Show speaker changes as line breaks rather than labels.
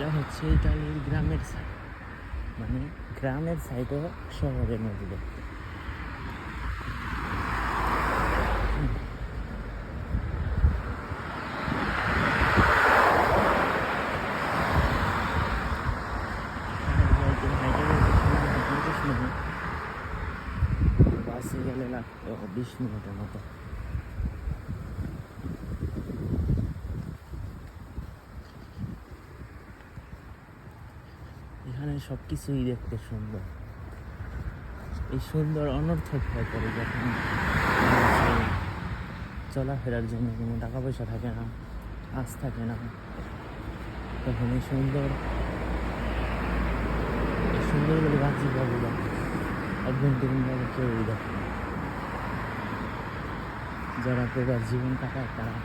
এটা হচ্ছে ইতালির গ্রামের সাইড, মানে গ্রামের সাইডে শহরের মধ্যে দেখতে। বাসে গেলে লাগতো 20 মিনিটের মতো। এখানে সব কিছুই দেখতে সুন্দর। এই সুন্দর অনর্থক হয়ে পড়ে যখন চলাফেরার জন্য কোনো টাকা পয়সা থাকে না, আজ থাকে না, তখন এই সুন্দরগুলো বাহ্যিকভাবে দেখে, অভ্যন্তরীণভাবে কেউই দেখে না। যারা প্রবাস জীবন কাটায় তারা